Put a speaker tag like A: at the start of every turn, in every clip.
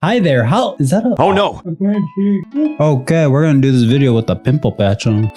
A: Hi there, how is that a—
B: Oh no!
A: Okay, we're gonna do this video with a pimple patch on.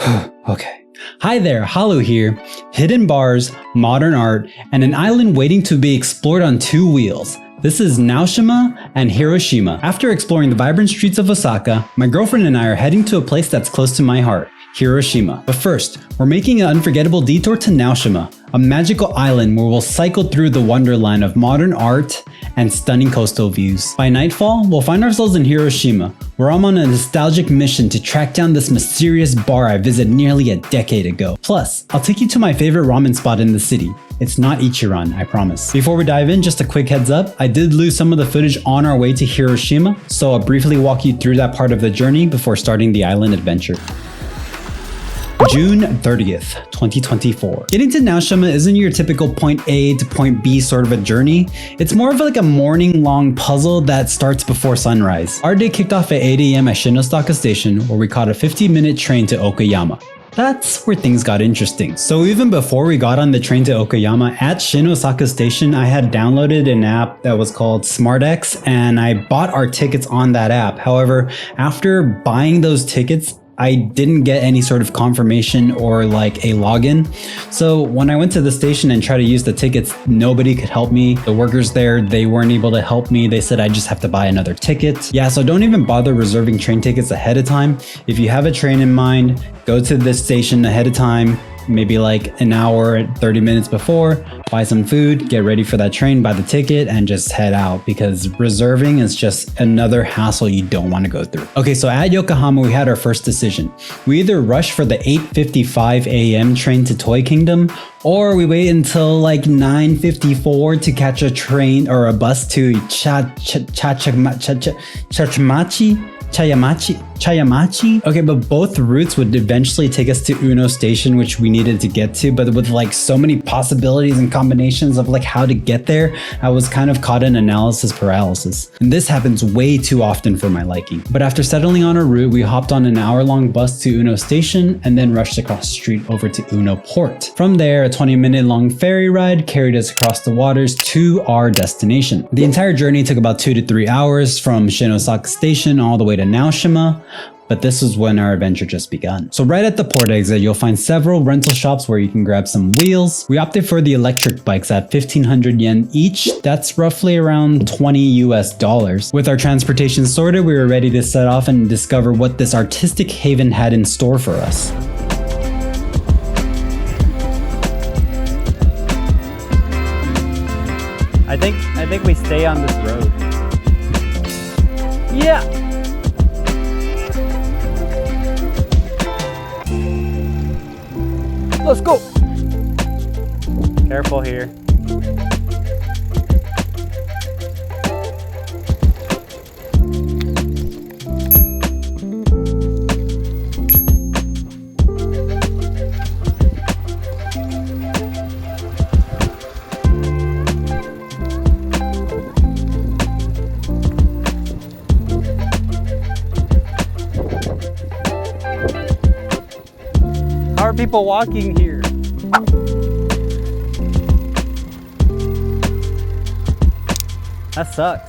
A: Okay. Hi there, Halu here. Hidden bars, modern art, and an island waiting to be explored on two wheels. This is Naoshima and Hiroshima. After exploring the vibrant streets of Osaka, my girlfriend and I are heading to a place that's close to my heart, Hiroshima. But first, we're making an unforgettable detour to Naoshima, a magical island where we'll cycle through the wonderland of modern art and stunning coastal views. By nightfall, we'll find ourselves in Hiroshima, where I'm on a nostalgic mission to track down this mysterious bar I visited nearly a decade ago. Plus, I'll take you to my favorite ramen spot in the city. It's not Ichiran, I promise. Before we dive in, just a quick heads up, I did lose some of the footage on our way to Hiroshima, so I'll briefly walk you through that part of the journey before starting the island adventure. June 30th, 2024. Getting to Naoshima isn't your typical point A to point B sort of a journey. It's more of like a morning-long puzzle that starts before sunrise. Our day kicked off at 8 AM at Shinosaka Station, where we caught a 50-minute train to Okayama. That's where things got interesting. So even before we got on the train to Okayama, at Shinosaka Station, I had downloaded an app that was called SmartX, and I bought our tickets on that app. However, after buying those tickets, I didn't get any sort of confirmation or like a login. So when I went to the station and tried to use the tickets, nobody could help me. The workers there, they weren't able to help me. They said I just have to buy another ticket. Yeah, so don't even bother reserving train tickets ahead of time. If you have a train in mind, go to this station ahead of time, maybe like an hour, 30 minutes before, buy some food, get ready for that train, buy the ticket, and just head out, because reserving is just another hassle you don't want to go through. Okay, so at Yokohama, we had our first decision. We either rush for the 8:55 AM train to Toy Kingdom, or we wait until like 9:54 to catch a train or a bus to Chayamachi. Okay, but both routes would eventually take us to Uno Station, which we needed to get to, but with like so many possibilities and combinations of like how to get there, I was kind of caught in analysis paralysis. And this happens way too often for my liking. But after settling on a route, we hopped on an hour-long bus to Uno Station and then rushed across the street over to Uno Port. From there, a 20-minute long ferry ride carried us across the waters to our destination. The entire journey took about 2 to 3 hours from Shinosaka Station all the way to Naoshima. But this is when our adventure just begun. So right at the port exit, you'll find several rental shops where you can grab some wheels. We opted for the electric bikes at 1,500 yen each. That's roughly around $20 US. With our transportation sorted, we were ready to set off and discover what this artistic haven had in store for us.
C: I think we stay on this road. Yeah. Let's go. Careful here. How are people walking here? That sucks.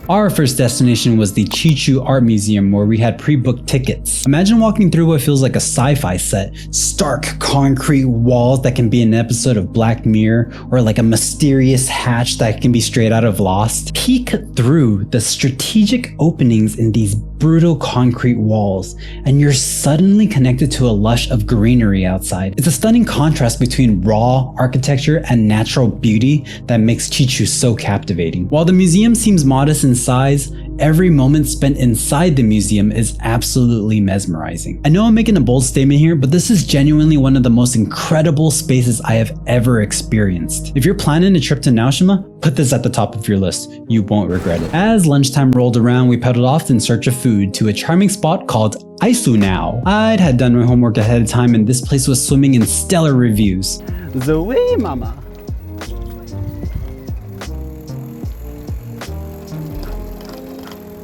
A: Our first destination was the Chichu Art Museum, where we had pre-booked tickets. Imagine walking through what feels like a sci-fi set. Stark concrete walls that can be an episode of Black Mirror, or like a mysterious hatch that can be straight out of Lost. Peek through the strategic openings in these brutal concrete walls, and you're suddenly connected to a lush of greenery outside. It's a stunning contrast between raw architecture and natural beauty that makes Chichu so captivating. While the museum seems modest in size, every moment spent inside the museum is absolutely mesmerizing. I know I'm making a bold statement here, but this is genuinely one of the most incredible spaces I have ever experienced. If you're planning a trip to Naoshima, put this at the top of your list. You won't regret it. As lunchtime rolled around, we pedaled off in search of food to a charming spot called Aisunao. I'd had done my homework ahead of time, and this place was swimming in stellar reviews.
C: Zoe mama.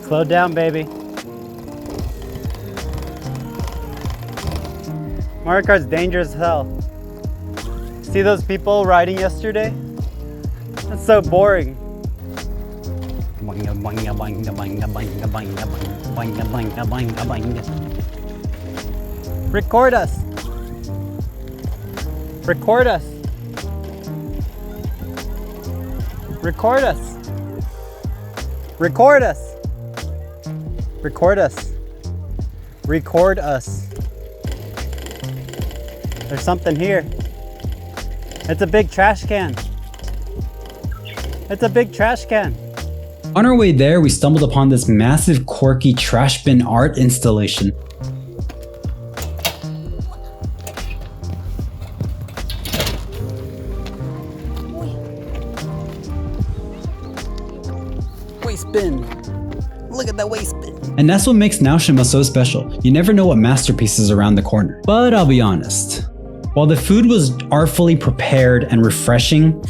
C: Slow down, baby. Mario Kart's dangerous as hell. See those people riding yesterday? That's so boring. Record us. Record us. Record us. Record us. Record us. Record us. There's something here. It's a big trash can. It's a big trash can.
A: On our way there, we stumbled upon this massive quirky trash bin art installation.
C: Waste bin. Look at that waste bin.
A: And that's what makes Naoshima so special. You never know what masterpiece is around the corner. But I'll be honest, while the food was artfully prepared and refreshing,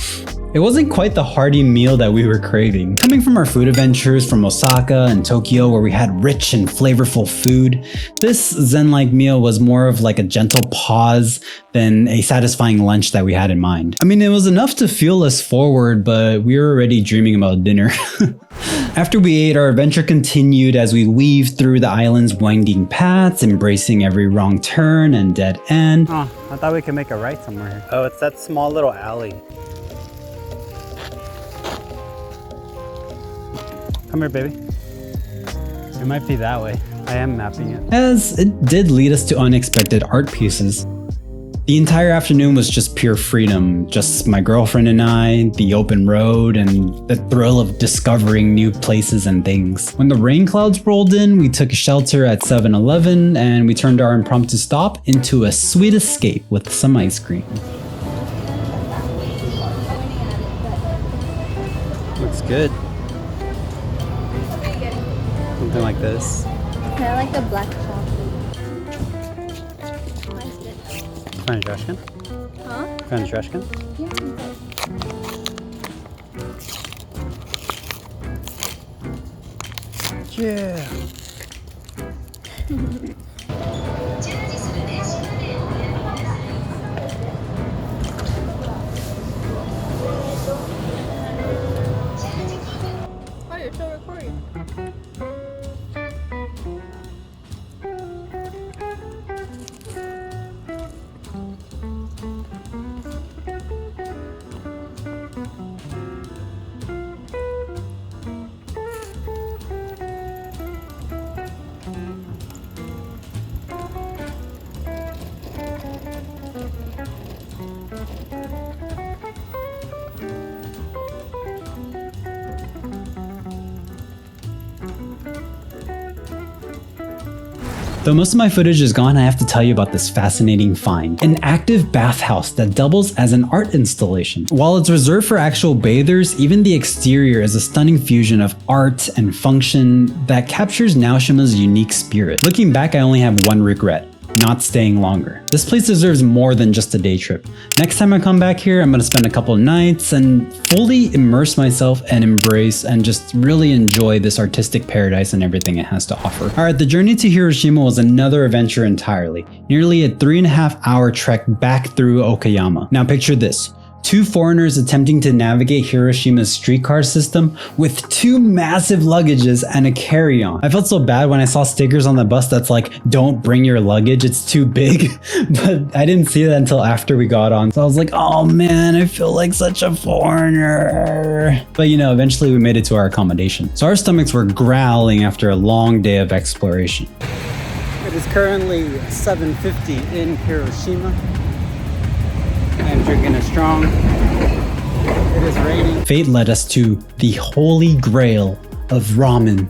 A: it wasn't quite the hearty meal that we were craving. Coming from our food adventures from Osaka and Tokyo where we had rich and flavorful food, this zen-like meal was more of like a gentle pause than a satisfying lunch that we had in mind. I mean, it was enough to fuel us forward, but we were already dreaming about dinner. After we ate, our adventure continued as we weaved through the island's winding paths, embracing every wrong turn and dead end.
C: Oh, I thought we could make a right somewhere here. Oh, it's that small little alley. Come here, baby. It might be that way. I am mapping it.
A: As it did lead us to unexpected art pieces. The entire afternoon was just pure freedom. Just my girlfriend and I, the open road, and the thrill of discovering new places and things. When the rain clouds rolled in, we took a shelter at 7-Eleven and we turned our impromptu stop into a sweet escape with some ice cream.
C: Looks good. Something like this.
B: I like the black chocolate.
C: Find a trash can?
B: Huh?
C: Find a trash can?
B: Yeah.
C: Yeah.
B: Oh, you're still recording.
A: Though most of my footage is gone, I have to tell you about this fascinating find. An active bathhouse that doubles as an art installation. While it's reserved for actual bathers, even the exterior is a stunning fusion of art and function that captures Naoshima's unique spirit. Looking back, I only have one regret: not staying longer. This place deserves more than just a day trip. Next time I come back here, I'm gonna spend a couple of nights and fully immerse myself and embrace and just really enjoy this artistic paradise and everything it has to offer. Alright, the journey to Hiroshima was another adventure entirely. Nearly a 3.5-hour trek back through Okayama. Now picture this. Two foreigners attempting to navigate Hiroshima's streetcar system with two massive luggages and a carry-on. I felt so bad when I saw stickers on the bus that's like, don't bring your luggage, it's too big. But I didn't see that until after we got on. So I was like, oh man, I feel like such a foreigner. But you know, eventually we made it to our accommodation. So our stomachs were growling after a long day of exploration.
C: It is currently 7:50 in Hiroshima. I'm drinking a strong. It is raining.
A: Fate led us to the holy grail of ramen.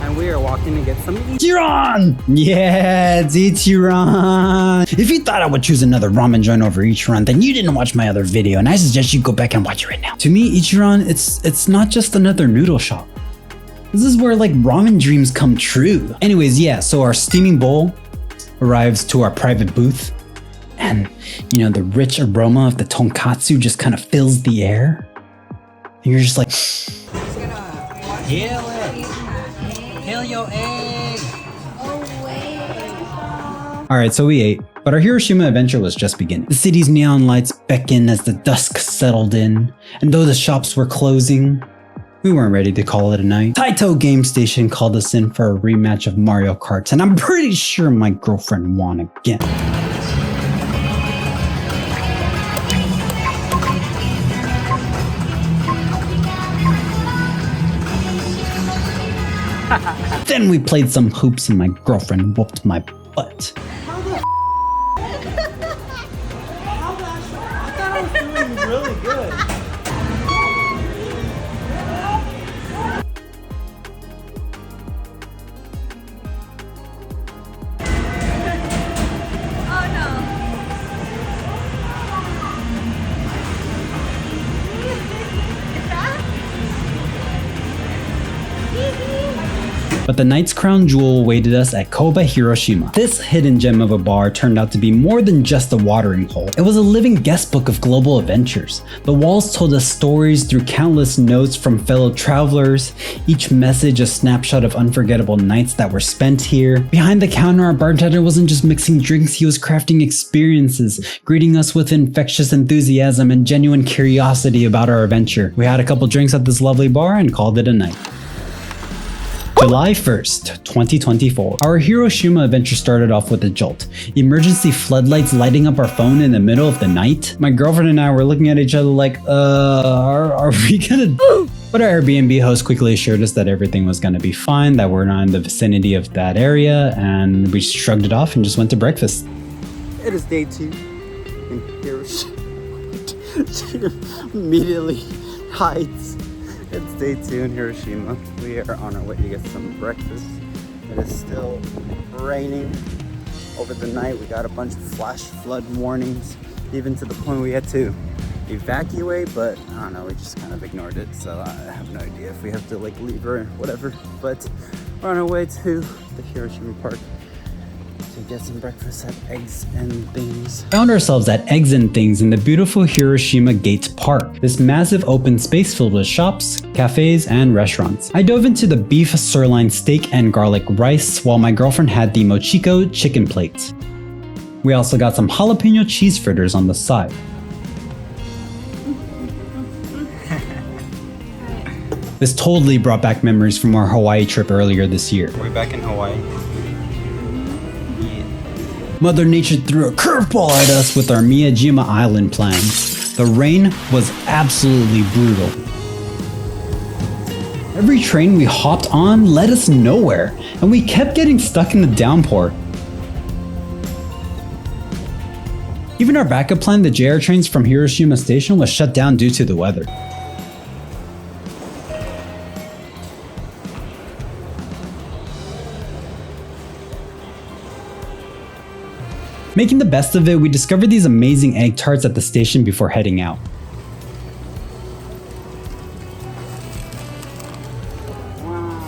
C: And we are walking to get some
A: Ichiran! Yeah, it's Ichiran! If you thought I would choose another ramen joint over Ichiran, then you didn't watch my other video, and I suggest you go back and watch it right now. To me, Ichiran, it's not just another noodle shop. This is where like ramen dreams come true. Anyways, yeah, so our steaming bowl arrives to our private booth. And, you know, the rich aroma of the tonkatsu just kind of fills the air. And you're just like,
C: Peel it. Peel your egg.
B: Oh, wait.
A: Alright, so we ate, but our Hiroshima adventure was just beginning. The city's neon lights beckoned as the dusk settled in, and though the shops were closing, we weren't ready to call it a night. Taito Game Station called us in for a rematch of Mario Kart, and I'm pretty sure my girlfriend won again. Then we played some hoops and my girlfriend whooped my butt.
C: I thought I was doing really good.
B: Oh no.
A: But the night's crown jewel awaited us at Koba Hiroshima. This hidden gem of a bar turned out to be more than just a watering hole. It was a living guest book of global adventures. The walls told us stories through countless notes from fellow travelers, each message a snapshot of unforgettable nights that were spent here. Behind the counter, our bartender wasn't just mixing drinks, he was crafting experiences, greeting us with infectious enthusiasm and genuine curiosity about our adventure. We had a couple drinks at this lovely bar and called it a night. July 1st, 2024. Our Hiroshima adventure started off with a jolt. Emergency floodlights lighting up our phone in the middle of the night. My girlfriend and I were looking at each other like, are we gonna... But our Airbnb host quickly assured us that everything was gonna be fine, that we're not in the vicinity of that area, and we shrugged it off and just went to breakfast.
C: It is day 2 in Hiroshima. Immediately hides. It's day 2 in Hiroshima. We are on our way to get some breakfast. It is still raining. Over the night, we got a bunch of flash flood warnings, even to the point we had to evacuate, but I don't know, we just kind of ignored it, so I have no idea if we have to like leave or whatever. But we're on our way to the Hiroshima Park to get some breakfast at Eggs and Things.
A: Found ourselves at Eggs and Things in the beautiful Hiroshima Gate Park, this massive open space filled with shops, cafes, and restaurants. I dove into the beef sirloin steak and garlic rice, while my girlfriend had the mochiko chicken plates. We also got some jalapeno cheese fritters on the side. This totally brought back memories from our Hawaii trip earlier this year.
C: We're back in Hawaii.
A: Mother Nature threw a curveball at us with our Miyajima Island plans. The rain was absolutely brutal. Every train we hopped on led us nowhere, and we kept getting stuck in the downpour. Even our backup plan, the JR trains from Hiroshima Station, was shut down due to the weather. Making the best of it, we discovered these amazing egg tarts at the station before heading out.
C: Wow,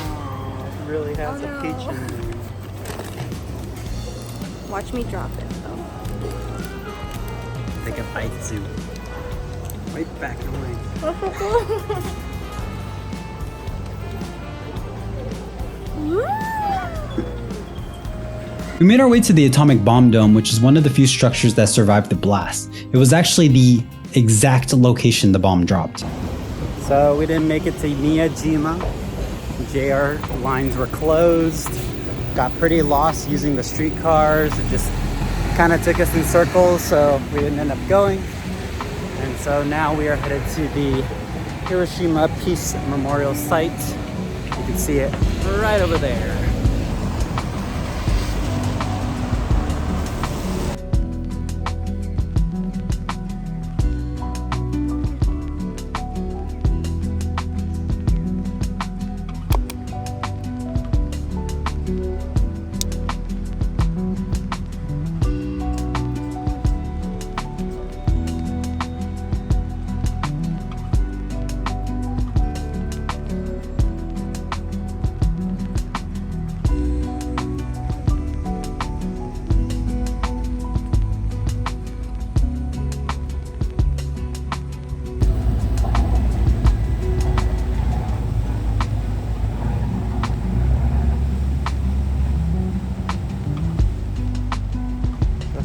C: it really has a peach in it.
B: Watch me drop it though.
C: Take a bite too. Right back away.
A: We made our way to the atomic bomb dome, which is one of the few structures that survived the blast. It was actually the exact location the bomb dropped.
C: So we didn't make it to Miyajima. JR lines were closed. Got pretty lost using the streetcars. It just kind of took us in circles, so we didn't end up going. And so now we are headed to the Hiroshima Peace Memorial Site. You can see it right over there.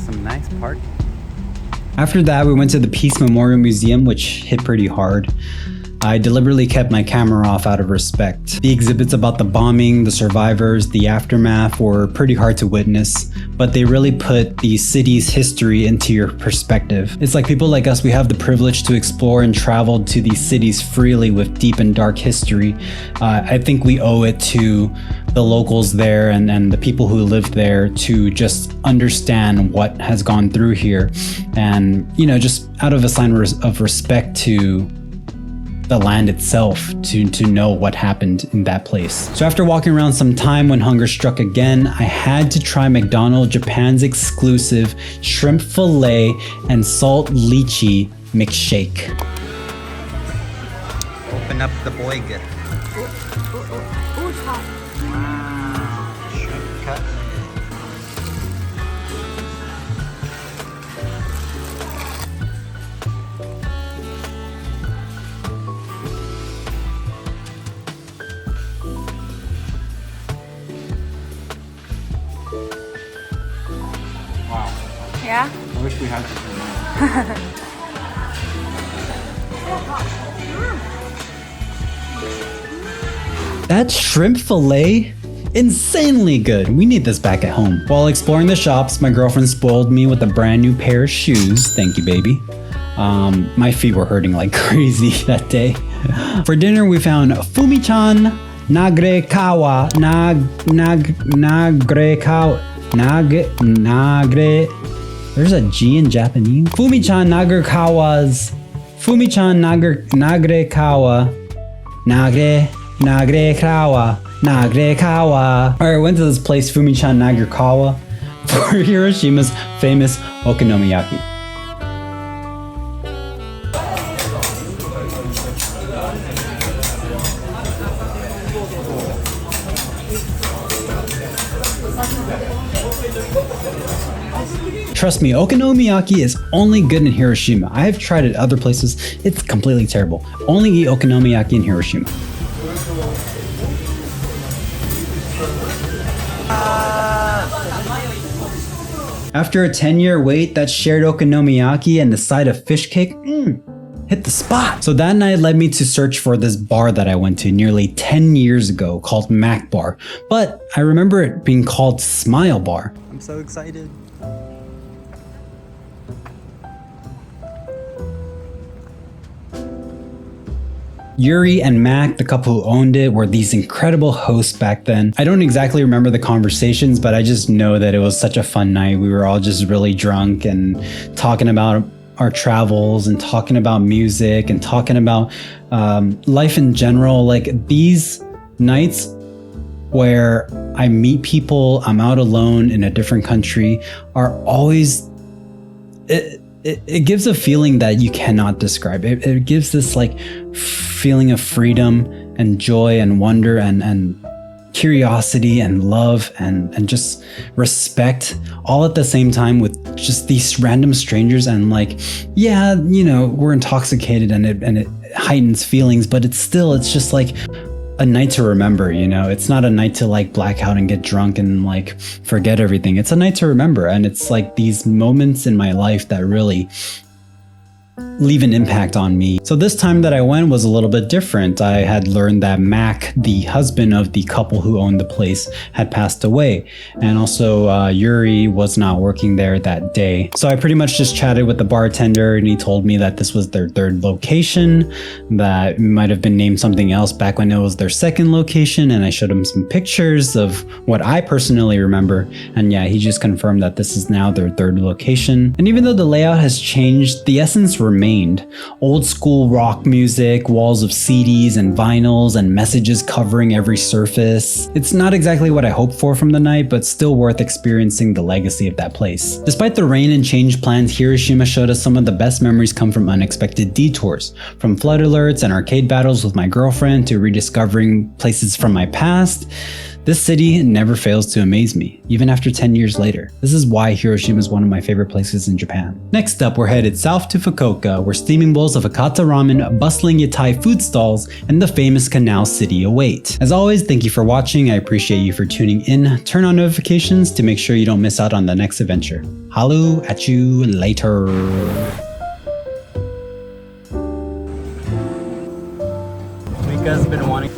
C: some nice parking.
A: After that, we went to the Peace Memorial Museum, which hit pretty hard. I deliberately kept my camera off out of respect. The exhibits about the bombing, the survivors, the aftermath were pretty hard to witness, but they really put the city's history into your perspective. It's like people like us, we have the privilege to explore and travel to these cities freely with deep and dark history. I think we owe it to the locals there and the people who live there to just understand what has gone through here, and just out of a sign of respect to the land itself, to know what happened in that place. So after walking around some time, when hunger struck again, I had to try McDonald's Japan's exclusive shrimp fillet and salt lychee mixshake.
C: Open up the boiga. Wow, shrimp cut. Wow.
B: Yeah?
C: I wish we had this.
A: That shrimp fillet? Insanely good. We need this back at home. While exploring the shops, my girlfriend spoiled me with a brand new pair of shoes. Thank you, baby. My feet were hurting like crazy that day. For dinner, we found Fumi-chan Nagrekawa. There's a G in Japanese. Fumi-chan Nagrekawa's. Fumi-chan Nagrekawa. Nagrekawa. Alright, I went to this place, Fumi-chan Nagrekawa, for Hiroshima's famous okonomiyaki. Trust me, okonomiyaki is only good in Hiroshima. I have tried it other places. It's completely terrible. Only eat okonomiyaki in Hiroshima. After a 10-year wait, that shared okonomiyaki and the side of fish cake, hit the spot. So that night led me to search for this bar that I went to nearly 10 years ago called Mac Bar. But I remember it being called Smile Bar.
C: I'm so excited.
A: Yuri and Mac, the couple who owned it, were these incredible hosts back then. I don't exactly remember the conversations, but I just know that it was such a fun night. We were all just really drunk and talking about our travels and talking about music and talking about life in general. Like these nights where I meet people, I'm out alone in a different country, are always... It gives a feeling that you cannot describe. It gives this like feeling of freedom and joy and wonder and curiosity and love and just respect all at the same time with just these random strangers. And like, yeah, we're intoxicated and it heightens feelings, but it's just like a night to remember, it's not a night to like black out and get drunk and like forget everything. It's a night to remember. And it's like these moments in my life that really leave an impact on me. So this time that I went was a little bit different. I had learned that Mac, the husband of the couple who owned the place, had passed away. And also Yuri was not working there that day. So I pretty much just chatted with the bartender and he told me that this was their third location, that might have been named something else back when it was their second location. And I showed him some pictures of what I personally remember. And yeah, he just confirmed that this is now their third location. And even though the layout has changed, the essence remained. Old school rock music, walls of CDs and vinyls, and messages covering every surface. It's not exactly what I hoped for from the night, but still worth experiencing the legacy of that place. Despite the rain and changed plans, Hiroshima showed us some of the best memories come from unexpected detours. From flood alerts and arcade battles with my girlfriend to rediscovering places from my past. This city never fails to amaze me, even after 10 years later. This is why Hiroshima is one of my favorite places in Japan. Next up, we're headed south to Fukuoka, where steaming bowls of Hakata ramen, bustling yatai food stalls, and the famous Canal City await. As always, thank you for watching. I appreciate you for tuning in. Turn on notifications to make sure you don't miss out on the next adventure. Halu at you later.
C: Mika's been wanting